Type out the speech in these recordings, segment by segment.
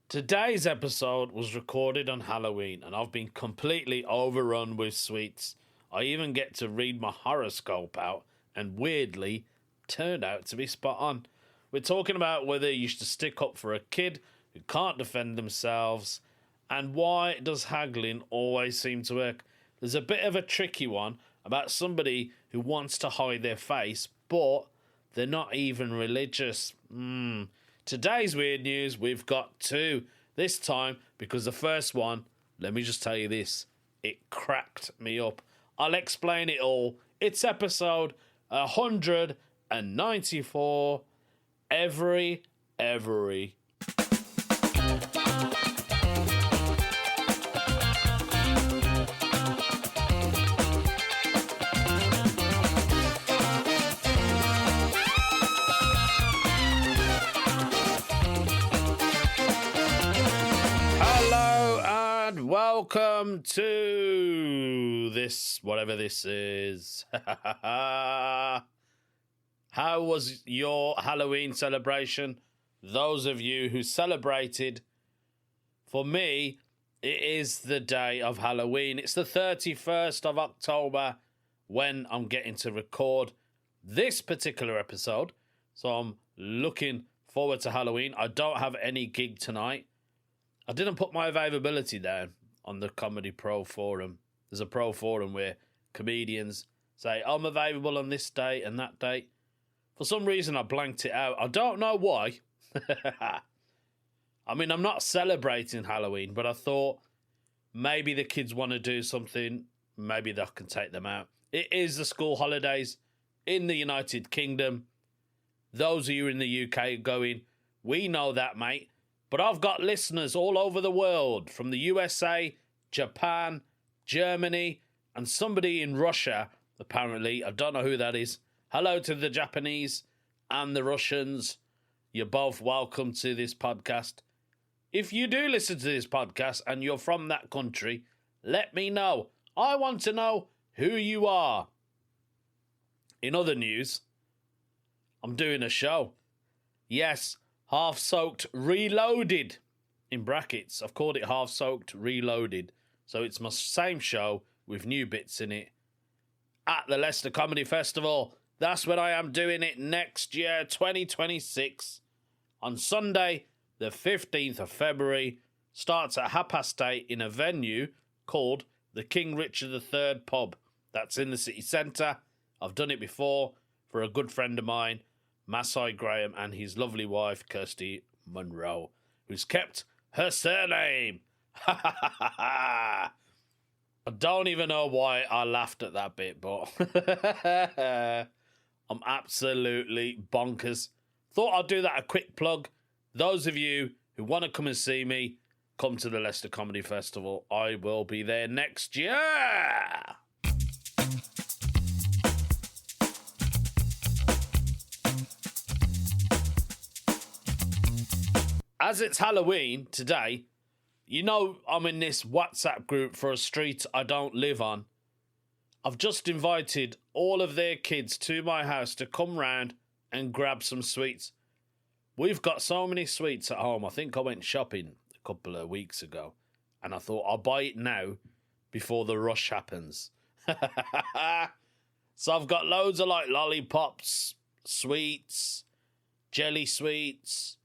Today's episode was recorded on Halloween and I've been completely overrun with sweets. I even get to read my horoscope out and weirdly turned out to be spot on. We're talking about whether you should stick up for a kid who can't defend themselves and why does haggling always seem to work. There's a bit of a tricky one about somebody who wants to hide their face but they're not even religious. Today's weird news, we've got two. This time, because the first one, let me just tell you this, it cracked me up. I'll explain it all. It's episode 194, Every EVRI. Welcome to this, whatever this is. How was your Halloween celebration? Those of you who celebrated, for me, it is the day of Halloween. It's the 31st of October when I'm getting to record this particular episode. So I'm looking forward to Halloween. I don't have any gig tonight. I didn't put my availability down on the Comedy Pro Forum. There's a pro forum where comedians say, I'm available on this date and that date. For some reason, I blanked it out. I don't know why. I mean, I'm not celebrating Halloween, but I thought maybe the kids want to do something. Maybe they can take them out. It is the school holidays in the United Kingdom. Those of you in the UK going, we know that, mate. But I've got listeners all over the world, from the USA, Japan, Germany, and somebody in Russia, apparently. I don't know who that is. Hello to the Japanese and the Russians. You're both welcome to this podcast. If you do listen to this podcast and you're from that country, let me know. I want to know who you are. In other news, I'm doing a show. Yes, Half Soaked Reloaded, in brackets. I've called it Half Soaked Reloaded. So it's my same show with new bits in it at the Leicester Comedy Festival. That's when I am doing it next year, 2026. On Sunday, the 15th of February. Starts at 8:30 in a venue called the King Richard III Pub. That's in the city centre. I've done it before for a good friend of mine, Masai Graham, and his lovely wife, Kirsty Munro, who's kept her surname. I don't even know why I laughed at that bit, but I'm absolutely bonkers. Thought I'd do that a quick plug. Those of you who want to come and see me, come to the Leicester Comedy Festival. I will be there next year. As it's Halloween today, you know I'm in this WhatsApp group for a street I don't live on. I've just invited all of their kids to my house to come round and grab some sweets. We've got so many sweets at home. I think I went shopping a couple of weeks ago and I thought I'll buy it now before the rush happens. So I've got loads of like lollipops, sweets, jelly sweets,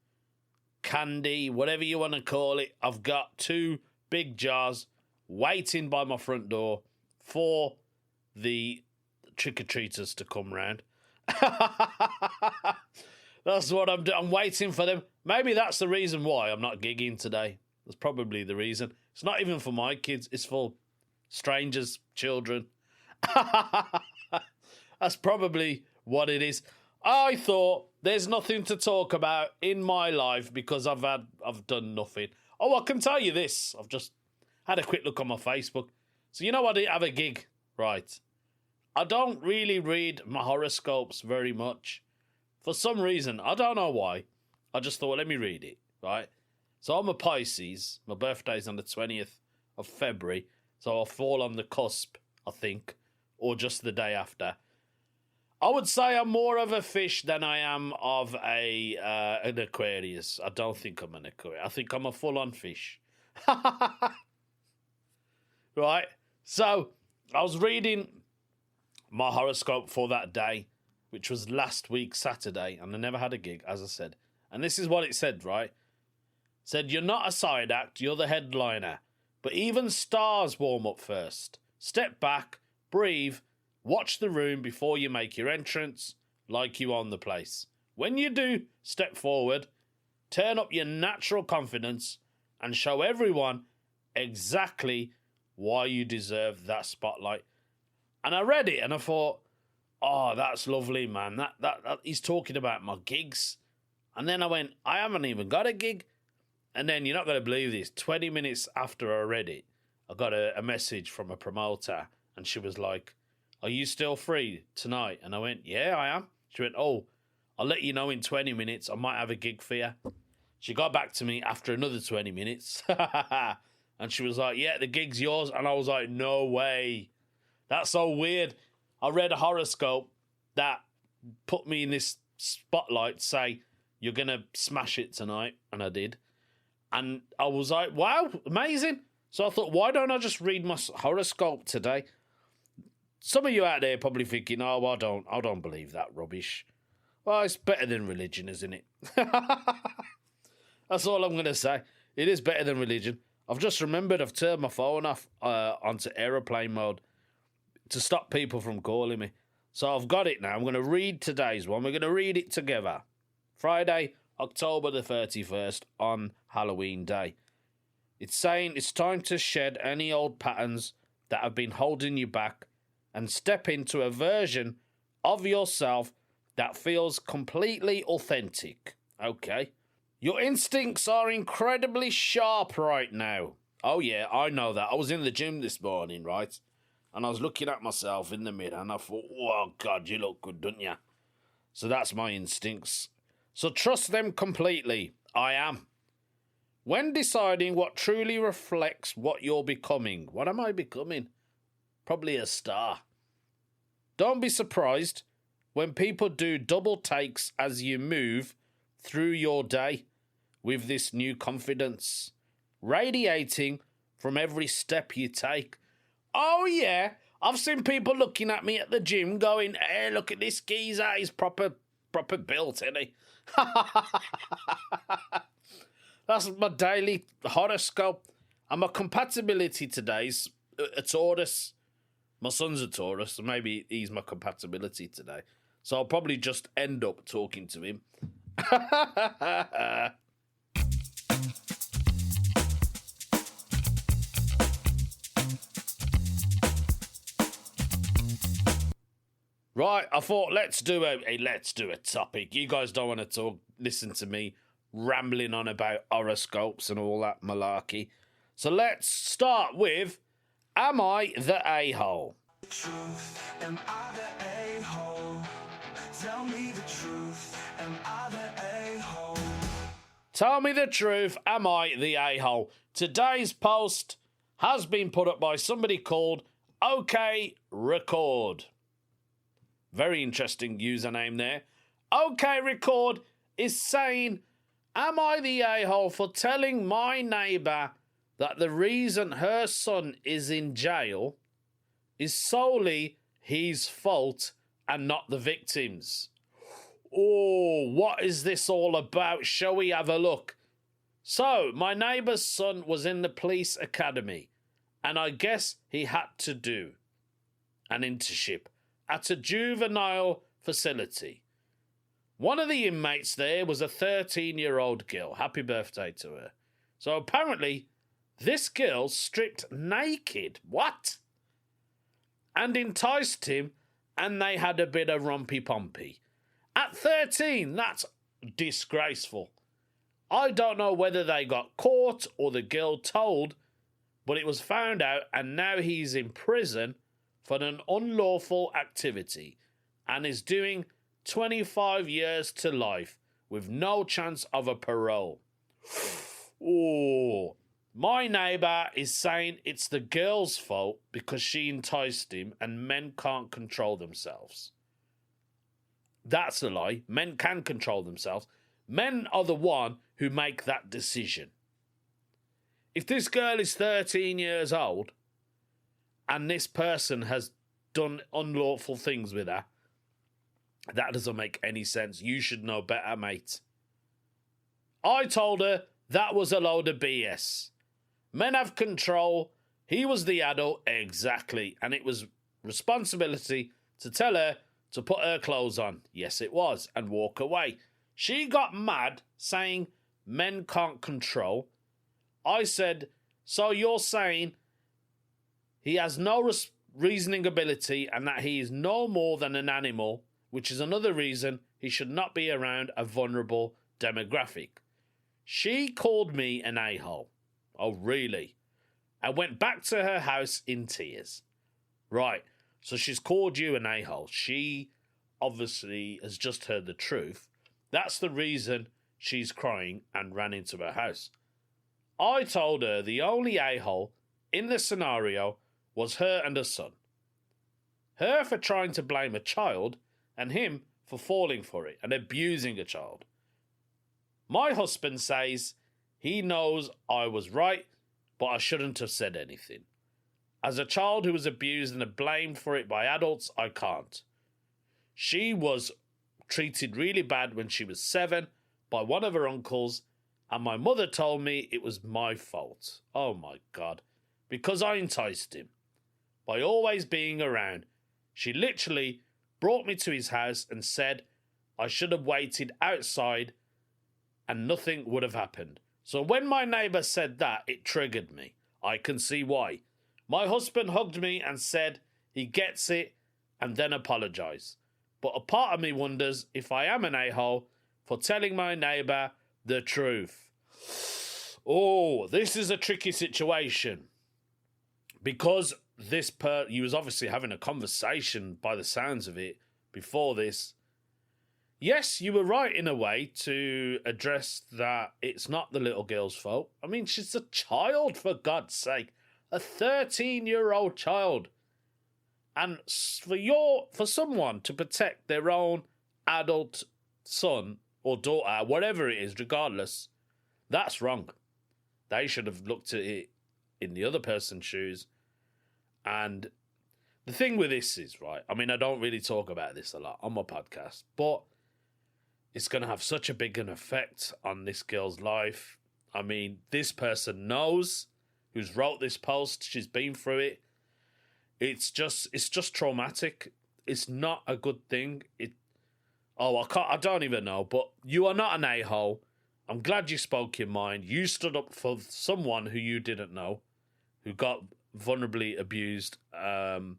candy, whatever you want to call it. I've got 2 big jars waiting by my front door for the trick-or-treaters to come round. That's what I'm doing. I'm waiting for them. Maybe that's the reason why I'm not gigging today. That's probably the reason. It's not even for my kids. It's for strangers, children. That's probably what it is. I thought there's nothing to talk about in my life because I've done nothing. Oh, I can tell you this. I've just had a quick look on my Facebook. So you know I didn't have a gig, right? I don't really read my horoscopes very much. For some reason, I don't know why. I just thought, let me read it, right? So I'm a Pisces. My birthday's on the 20th of February. So I'll fall on the cusp, I think, or just the day after. I would say I'm more of a fish than I am of an Aquarius. I don't think I'm an Aquarius. I think I'm a full-on fish. Right? So, I was reading my horoscope for that day, which was last week, Saturday, and I never had a gig, as I said. And this is what it said, right? It said, you're not a side act, you're the headliner. But even stars warm up first. Step back, breathe, watch the room before you make your entrance, like you own the place. When you do step forward, turn up your natural confidence and show everyone exactly why you deserve that spotlight. And I read it and I thought, oh, that's lovely, man. That he's talking about my gigs. And then I went, I haven't even got a gig. And then you're not going to believe this. 20 minutes after I read it, I got a message from a promoter and she was like, are you still free tonight? And I went, yeah, I am. She went, oh, I'll let you know in 20 minutes. I might have a gig for you. She got back to me after another 20 minutes. And she was like, yeah, the gig's yours. And I was like, no way. That's so weird. I read a horoscope that put me in this spotlight, say, you're going to smash it tonight. And I did. And I was like, wow, amazing. So I thought, why don't I just read my horoscope today? Some of you out there probably thinking, oh, I don't believe that rubbish. Well, it's better than religion, isn't it? That's all I'm going to say. It is better than religion. I've just remembered I've turned my phone off onto aeroplane mode to stop people from calling me. So I've got it now. I'm going to read today's one. We're going to read it together. Friday, October the 31st on Halloween Day. It's saying it's time to shed any old patterns that have been holding you back and step into a version of yourself that feels completely authentic. Okay. Your instincts are incredibly sharp right now. Oh yeah, I know that. I was in the gym this morning, right? And I was looking at myself in the mirror and I thought, oh God, you look good, don't you? So that's my instincts. So trust them completely. I am. When deciding what truly reflects what you're becoming. What am I becoming? Probably a star. Don't be surprised when people do double takes as you move through your day with this new confidence, radiating from every step you take. Oh yeah, I've seen people looking at me at the gym going, hey, look at this geezer, he's proper built, isn't he? That's my daily horoscope. And my compatibility today's a Taurus. My son's a Taurus, so maybe he's my compatibility today. So I'll probably just end up talking to him. Right, I thought let's do a topic. You guys don't want to listen to me rambling on about horoscopes and all that malarkey. So let's start with, am I the a-hole? Am I the a-hole? Tell me the truth. Am I the a-hole? Tell me the truth. Am I the a-hole? Today's post has been put up by somebody called OK Record. Very interesting username there. OK Record is saying, am I the a-hole for telling my neighbour that the reason her son is in jail is solely his fault and not the victim's? Oh, what is this all about? Shall we have a look? So, my neighbour's son was in the police academy, and I guess he had to do an internship at a juvenile facility. One of the inmates there was a 13-year-old girl. Happy birthday to her. So apparently, this girl stripped naked. What? And enticed him, and they had a bit of rompy-pompy. At 13, that's disgraceful. I don't know whether they got caught or the girl told, but it was found out, and now he's in prison for an unlawful activity and is doing 25 years to life with no chance of a parole. Oh, my neighbour is saying it's the girl's fault because she enticed him and men can't control themselves. That's a lie. Men can control themselves. Men are the one who make that decision. If this girl is 13 years old and this person has done unlawful things with her, that doesn't make any sense. You should know better, mate. I told her that was a load of BS. Men have control. He was the adult. Exactly. And it was responsibility to tell her to put her clothes on. Yes, it was. And walk away. She got mad saying men can't control. I said, so you're saying he has no reasoning ability and that he is no more than an animal, which is another reason he should not be around a vulnerable demographic. She called me an a-hole. Oh, really? I went back to her house in tears. Right, so she's called you an a-hole. She obviously has just heard the truth. That's the reason she's crying and ran into her house. I told her the only a-hole in the scenario was her and her son. Her for trying to blame a child and him for falling for it and abusing a child. My husband says he knows I was right, but I shouldn't have said anything. As a child who was abused and blamed for it by adults, I can't. She was treated really bad when she was 7 by one of her uncles, and my mother told me it was my fault. Oh my God. Because I enticed him. By always being around. She literally brought me to his house and said I should have waited outside and nothing would have happened. So when my neighbour said that, it triggered me. I can see why. My husband hugged me and said he gets it and then apologised. But a part of me wonders if I am an a-hole for telling my neighbour the truth. Oh, this is a tricky situation. Because you was obviously having a conversation by the sounds of it before this. Yes, you were right in a way to address that it's not the little girl's fault. I mean, she's a child, for God's sake. A 13-year-old child. And for someone to protect their own adult son or daughter, whatever it is, regardless, that's wrong. They should have looked at it in the other person's shoes. And the thing with this is, right, I mean, I don't really talk about this a lot on my podcast, but it's going to have such a big an effect on this girl's life. I mean, this person knows who's wrote this post. She's been through it. It's just traumatic. It's not a good thing. I don't even know, but you are not an a-hole. I'm glad you spoke your mind. You stood up for someone who you didn't know, who got vulnerably abused. Do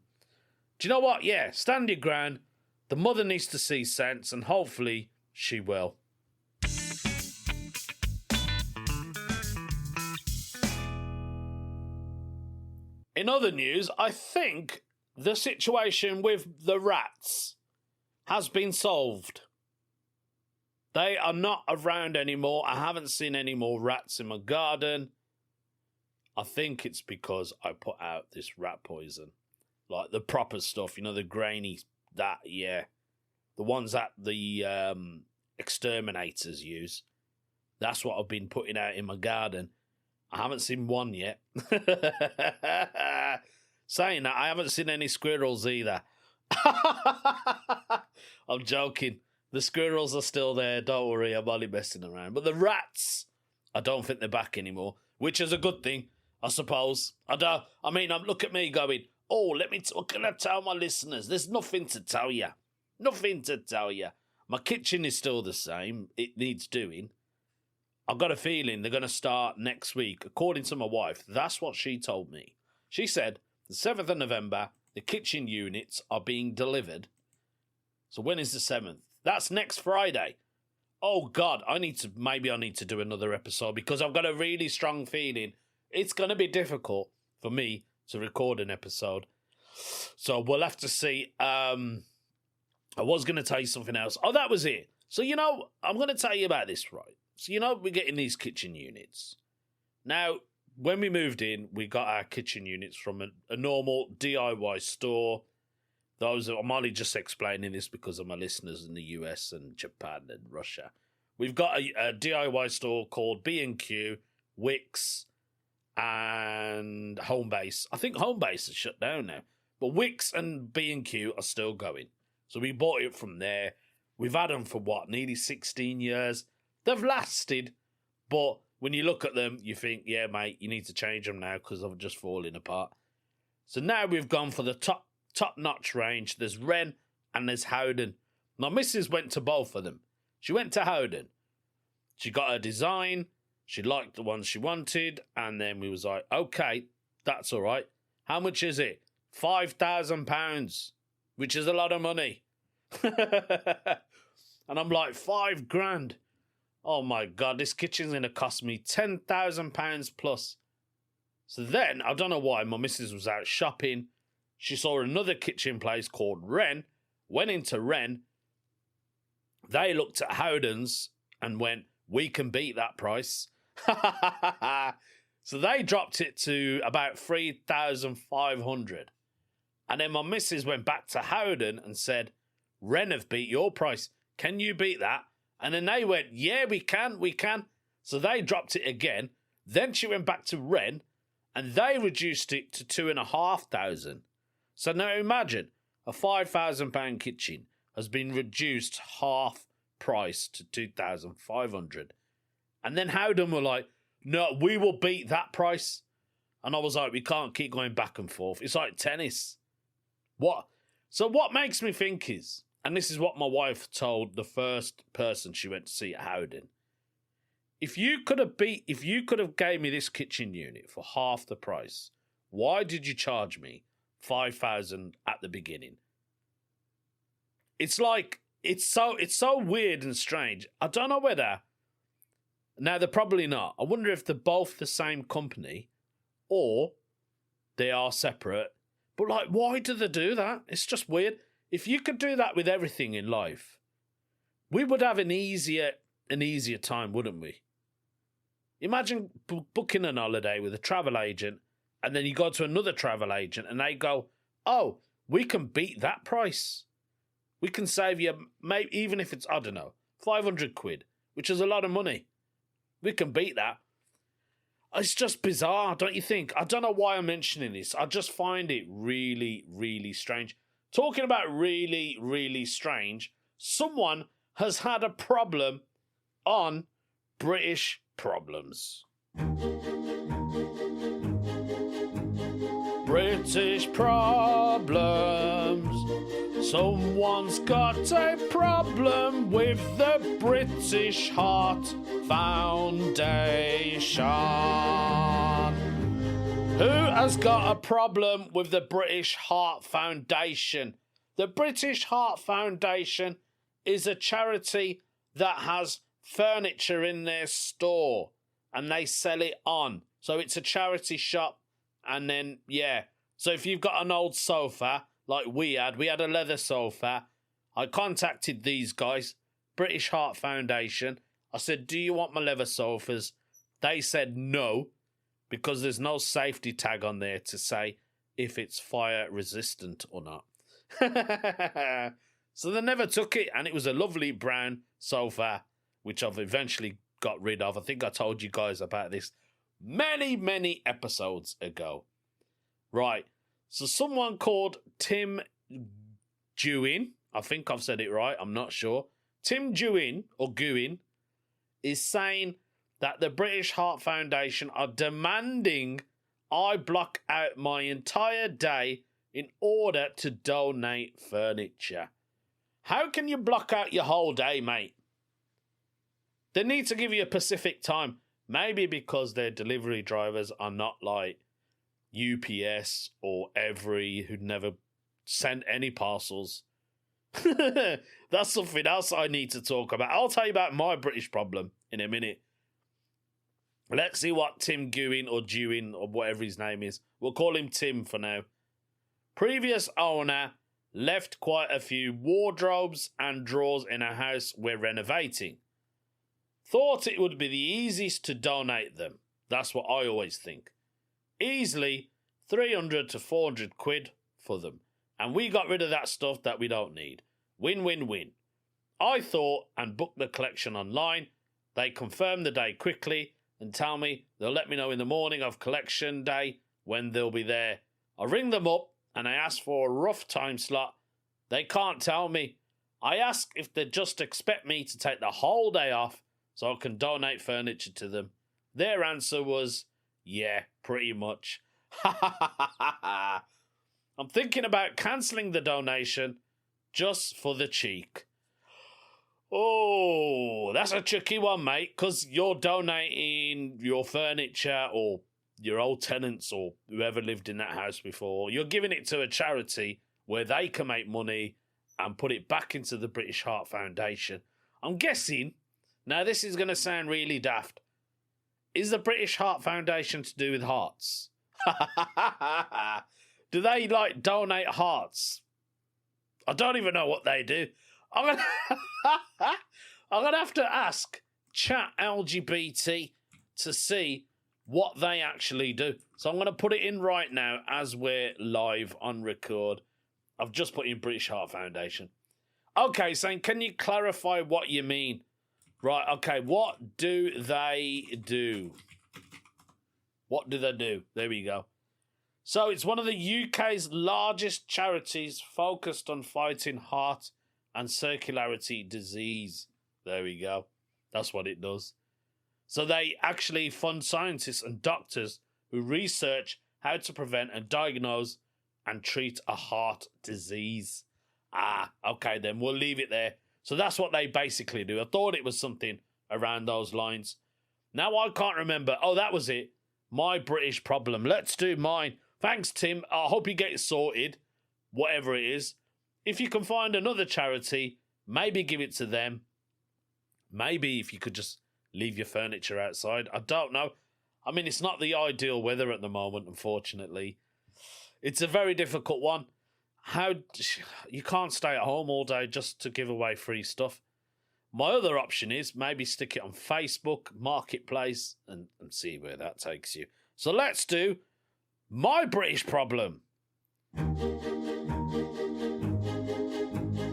you know what? Yeah, stand your ground. The mother needs to see sense, and hopefully she will. In other news, I think the situation with the rats has been solved. They are not around anymore. I haven't seen any more rats in my garden. I think it's because I put out this rat poison. Like the proper stuff, the grainy, the ones that the exterminators use. That's what I've been putting out in my garden. I haven't seen one yet. Saying that, I haven't seen any squirrels either. I'm joking. The squirrels are still there. Don't worry, I'm only messing around. But the rats, I don't think they're back anymore, which is a good thing, I suppose. Look at me going, what can I tell my listeners? There's nothing to tell you. Nothing to tell you. My kitchen is still the same. It needs doing. I've got a feeling they're going to start next week, according to my wife. That's what she told me. She said the 7th of November, the kitchen units are being delivered. So when is the 7th? That's next Friday. Oh, God, I need to do another episode because I've got a really strong feeling it's going to be difficult for me to record an episode. So we'll have to see. I was going to tell you something else. Oh, that was it. So, I'm going to tell you about this, right? So, we're getting these kitchen units. Now, when we moved in, we got our kitchen units from a normal DIY store. I'm only just explaining this because of my listeners in the US and Japan and Russia. We've got a DIY store called B&Q, Wix, and Homebase. I think Homebase is shut down now, but Wix and B&Q are still going. So we bought it from there. We've had them for nearly 16 years. They've lasted, but when you look at them, you think, yeah, mate, you need to change them now because they're just falling apart. So now we've gone for the top-notch range. There's Wren and there's Howden. My missus went to both of them. She went to Howden. She got her design. She liked the ones she wanted. And then we was like, okay, that's all right. How much is it? £5,000, which is a lot of money. And I'm like, £5,000. Oh my God, this kitchen's going to cost me £10,000 plus. So then, I don't know why, my missus was out shopping. She saw another kitchen place called Wren, went into Wren. They looked at Howden's and went, we can beat that price. So they dropped it to about 3,500. And then my missus went back to Howden and said, Wren have beat your price. Can you beat that? And then they went, yeah, we can. So they dropped it again. Then she went back to Wren and they reduced it to 2,500. So now imagine a £5,000 kitchen has been reduced half price to 2,500. And then Howden were like, no, we will beat that price. And I was like, we can't keep going back and forth. It's like tennis. What? So what makes me think is, and this is what my wife told the first person she went to see at Howden, if you could have gave me this kitchen unit for half the price, why did you charge me 5,000 at the beginning? It's like, it's so weird and strange. I don't know whether, now they're probably not. I wonder if they're both the same company or they are separate. But like, why do they do that? It's just weird. If you could do that with everything in life, we would have an easier time, wouldn't we? Imagine booking an holiday with a travel agent and then you go to another travel agent and they go, oh, we can beat that price. We can save you, maybe even if it's, I don't know, 500 quid, which is a lot of money. We can beat that. It's just bizarre, don't you think? I don't know why I'm mentioning this. I just find it really, really strange. Talking about really, really strange, someone has had a problem on British Problems. British Problems. Someone's got a problem with the British Heart Foundation. Who has got a problem with the British Heart Foundation? The British Heart Foundation is a charity that has furniture in their store and they sell it on. So it's a charity shop and then, yeah. So if you've got an old sofa, like we had a leather sofa, I contacted these guys, British Heart Foundation. I said, do you want my leather sofas? They said no, because there's no safety tag on there to say if it's fire resistant or not. So they never took it, and it was a lovely brown sofa, which I've eventually got rid of. I think I told you guys about this many, many episodes ago. Right, so someone called Tim Dewin, I think I've said it right, I'm not sure. Tim Dewin, or Guin, is saying that the British Heart Foundation are demanding I block out my entire day in order to donate furniture. How can you block out your whole day, mate? They need to give you a specific time. Maybe because their delivery drivers are not like UPS or Every, who'd never sent any parcels. That's something else I need to talk about. I'll tell you about my British problem in a minute. Let's see what Tim Guin or Dewin or whatever his name is. We'll call him Tim for now. Previous owner left quite a few wardrobes and drawers in a house we're renovating. Thought it would be the easiest to donate them. That's what I always think. Easily 300 to 400 quid for them. and we got rid of that stuff that we don't need. Win, win, win. I thought and booked the collection online. They confirm the day quickly and tell me they'll let me know in the morning of collection day when they'll be there. I ring them up and I ask for a rough time slot. They can't tell me. I ask if they just expect me to take the whole day off so I can donate furniture to them. Their answer was, yeah, pretty much. I'm thinking about cancelling the donation just for the cheek. Oh, that's a tricky one, mate, because you're donating your furniture or your old tenants or whoever lived in that house before. You're giving it to a charity where they can make money and put it back into the British Heart Foundation. I'm guessing, now this is going to sound really daft, is the British Heart Foundation to do with hearts? Do they, donate hearts? I don't even know what they do. I'm gonna have to ask Chat LGBT to see what they actually do. So I'm going to put it in right now as we're live on record. I've just put in British Heart Foundation. Okay, saying, can you clarify what you mean? Right, okay, what do they do? What do they do? There we go. So it's one of the UK's largest charities focused on fighting heart and circulatory disease. There we go. That's what it does. So they actually fund scientists and doctors who research how to prevent and diagnose and treat a heart disease. Okay, then we'll leave it there. So that's what they basically do. I thought it was something around those lines. Now I can't remember. Oh, that was it. My British problem. Let's do mine. Thanks, Tim. I hope you get it sorted, whatever it is. If you can find another charity, maybe give it to them. Maybe if you could just leave your furniture outside. I don't know. I mean, it's not the ideal weather at the moment, unfortunately. It's a very difficult one. You can't stay at home all day just to give away free stuff. My other option is maybe stick it on Facebook, Marketplace, and see where that takes you. So let's do my British problem.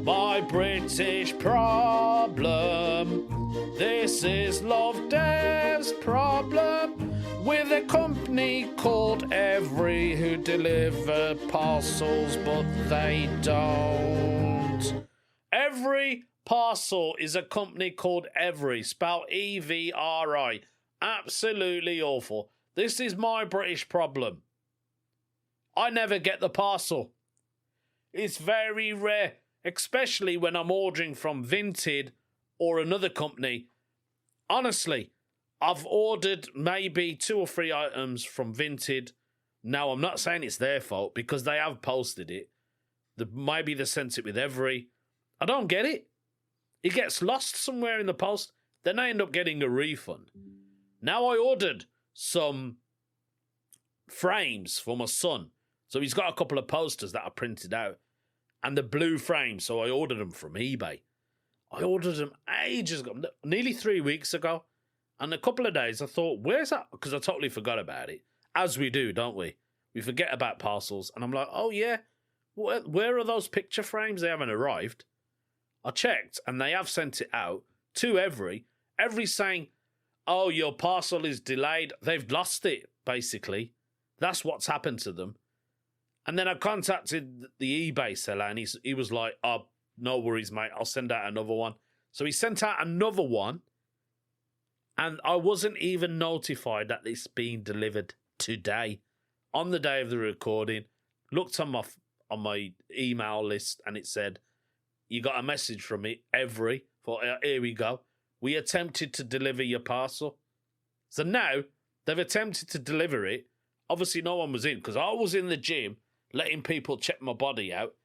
My British problem. This is Lovdev's problem. With a company called Every who deliver parcels, but they don't. Every Parcel is a company called Every, spelled EVRI. Absolutely awful. This is my British problem. I never get the parcel. It's very rare, especially when I'm ordering from Vinted or another company. Honestly, I've ordered maybe 2 or 3 items from Vinted. Now, I'm not saying it's their fault because they have posted it. Maybe they sent it with Every. I don't get it. It gets lost somewhere in the post. Then I end up getting a refund. Now I ordered some frames for my son. So he's got a couple of posters that I printed out. And the blue frames, so I ordered them from eBay. I ordered them ages ago, nearly 3 weeks ago. And a couple of days I thought, where's that? Because I totally forgot about it. As we do, don't we? We forget about parcels. And I'm like, oh yeah, where are those picture frames? They haven't arrived. I checked and they have sent it out to Every. Every saying, oh, your parcel is delayed. They've lost it, basically. That's what's happened to them. And then I contacted the eBay seller and he was like, oh, no worries, mate. I'll send out another one. So he sent out another one. And I wasn't even notified that it's being delivered today. On the day of the recording, looked on my email list and it said, you got a message from me, Every, for here we go. We attempted to deliver your parcel. So now they've attempted to deliver it. Obviously no one was in because I was in the gym letting people check my body out.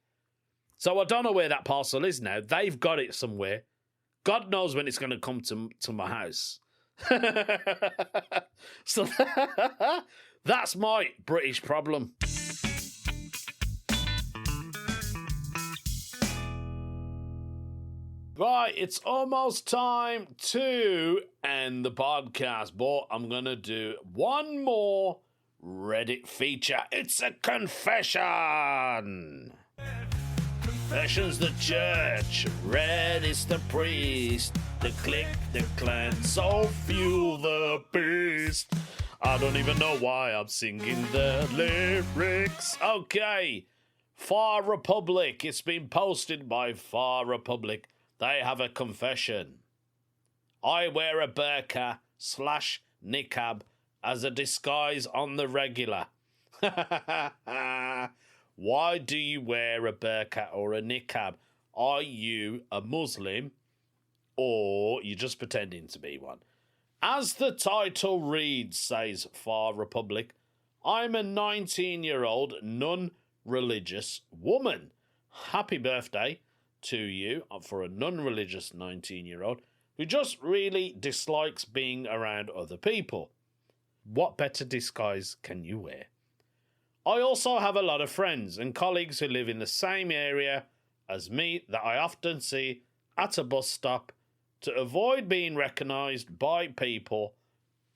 So I don't know where that parcel is now. They've got it somewhere. God knows when it's going to come to my house. So that's my British problem. Right, it's almost time to end the podcast, but I'm going to do one more Reddit feature. It's a confession. Fashion's the church, red is the priest, the clique, the clan, so fuel the beast. I don't even know why I'm singing the lyrics. Okay, Far Republic. It's been posted by Far Republic. They have a confession. I wear a burqa / niqab as a disguise on the regular. Why do you wear a burqa or a niqab? Are you a Muslim or you're just pretending to be one? As the title reads, says Far Republic, I'm a 19-year-old non-religious woman. Happy birthday to you for a non-religious 19-year-old who just really dislikes being around other people. What better disguise can you wear? I also have a lot of friends and colleagues who live in the same area as me that I often see at a bus stop. To avoid being recognised by people,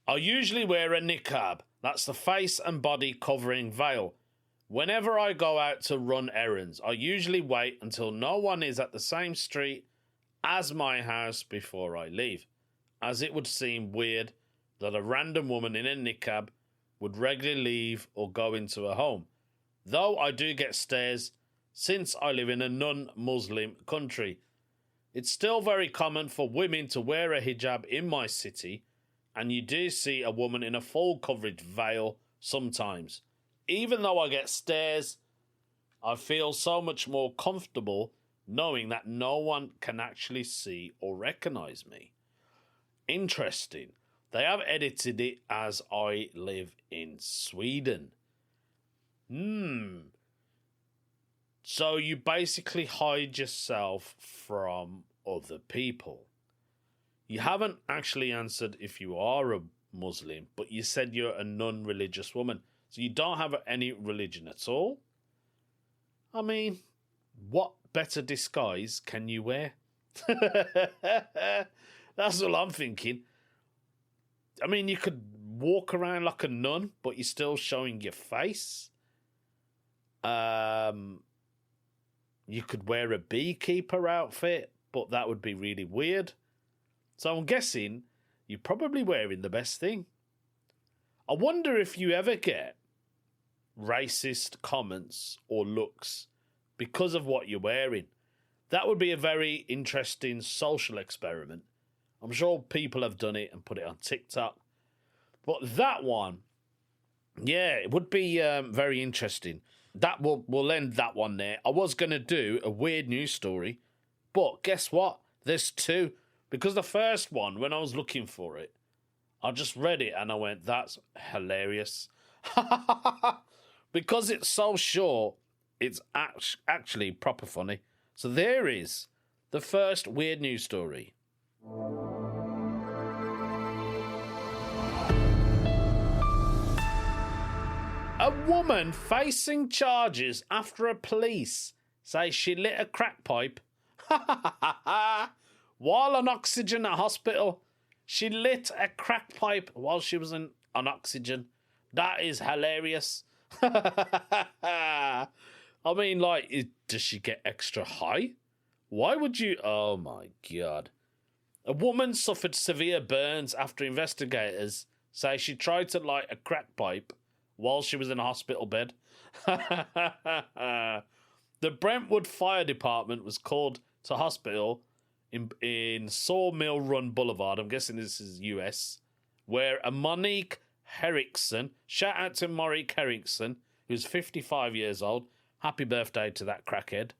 I usually wear a niqab. That's the face and body covering veil. Whenever I go out to run errands, I usually wait until no one is at the same street as my house before I leave, as it would seem weird that a random woman in a niqab would regularly leave or go into a home. Though I do get stares since I live in a non-Muslim country. It's still very common for women to wear a hijab in my city, and you do see a woman in a full coverage veil sometimes. Even though I get stares, I feel so much more comfortable knowing that no one can actually see or recognise me. Interesting. They have edited it as I live in Sweden. So you basically hide yourself from other people. You haven't actually answered if you are a Muslim, but you said you're a non-religious woman. So you don't have any religion at all? I mean, what better disguise can you wear? That's all I'm thinking. I mean, you could walk around like a nun, but you're still showing your face. You could wear a beekeeper outfit, but that would be really weird. So I'm guessing you're probably wearing the best thing. I wonder if you ever get racist comments or looks because of what you're wearing. That would be a very interesting social experiment. I'm sure people have done it and put it on TikTok. But that one, yeah, it would be very interesting. That we'll end that one there. I was going to do a weird news story, but guess what? There's two. Because the first one, when I was looking for it, I just read it and I went, that's hilarious. Because it's so short, it's actually proper funny. So there is the first weird news story. A woman facing charges after a police say she lit a crack pipe while on oxygen at hospital. She lit a crack pipe while she was on oxygen. That is hilarious. I mean, like, does she get extra high? Why would you? Oh my God. A woman suffered severe burns after investigators say she tried to light a crack pipe while she was in a hospital bed. The Brentwood Fire Department was called to hospital in Sawmill Run Boulevard. I'm guessing this is US, where a Monique Herrickson, shout out to Monique Herrickson, who's 55 years old. Happy birthday to that crackhead.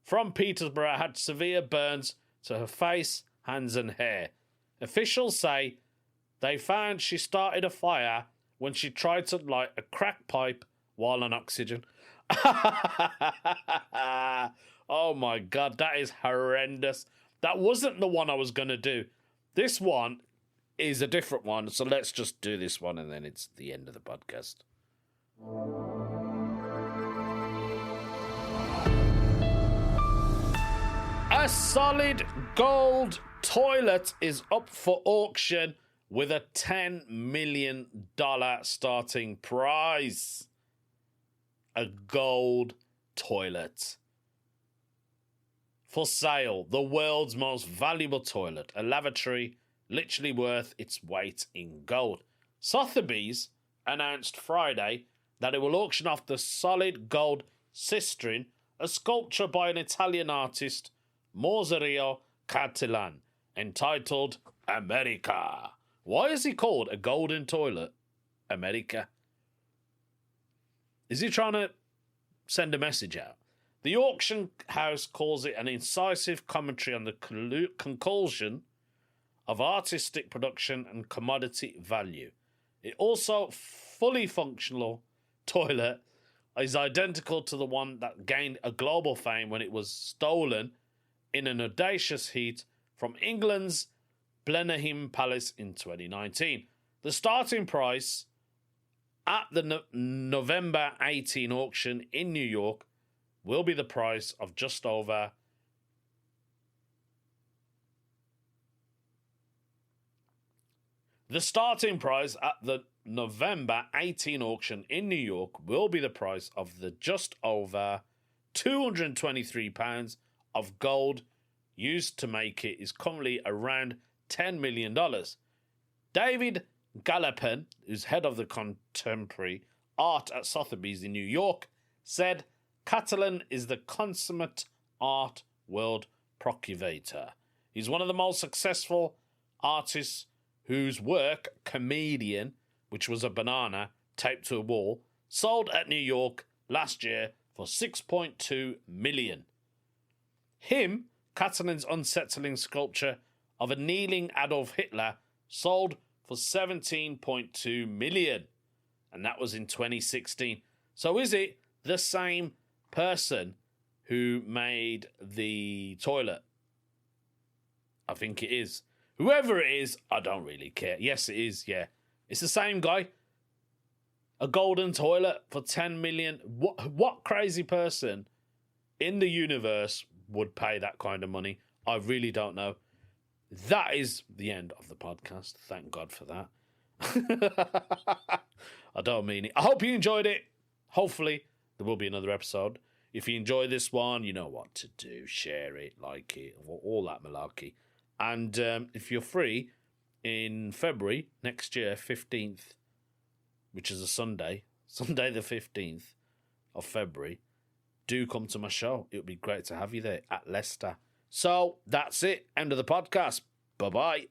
From Petersburg, had severe burns to her face, hands and hair. Officials say they found she started a fire when she tried to light a crack pipe while on oxygen. Oh my God, that is horrendous. That wasn't the one I was going to do. This one is a different one, so let's just do this one and then it's the end of the podcast. A solid gold toilet is up for auction with a $10 million starting prize. A gold toilet. For sale, the world's most valuable toilet, a lavatory literally worth its weight in gold. Sotheby's announced Friday that it will auction off the solid gold cistern, a sculpture by an Italian artist, Maurizio Cattelan, entitled America. Why is he called a golden toilet? America. Is he trying to send a message out? The auction house calls it an incisive commentary on the conculsion of artistic production and commodity value. It also fully functional toilet is identical to the one that gained a global fame when it was stolen in an audacious heat from England's Blenheim Palace in 2019. The starting price at the November 18 auction in New York will be the price of just over The starting price at the November 18 auction in New York will be the price of the just over £223 of gold used to make it is currently around $10 million. David Gallopin, who's head of the contemporary art at Sotheby's in New York, said Catalan is the consummate art world procurator. He's one of the most successful artists whose work, Comedian, which was a banana taped to a wall, sold at New York last year for $6.2 million. Him, Catalan's unsettling sculpture of a kneeling Adolf Hitler, sold for $17.2 million. And that was in 2016. So is it the same person who made the toilet? I think it is. Whoever it is, I don't really care. Yes, it is, yeah. It's the same guy. A golden toilet for $10 million. What crazy person in the universe would pay that kind of money? I really don't know. That is the end of the podcast. Thank God for that. I don't mean it. I hope you enjoyed it. Hopefully, there will be another episode. If you enjoy this one, you know what to do. Share it, like it, all that malarkey. And if you're free in February next year, 15th, which is a Sunday the 15th of February, do come to my show. It would be great to have you there at Leicester. So that's it. End of the podcast. Bye-bye.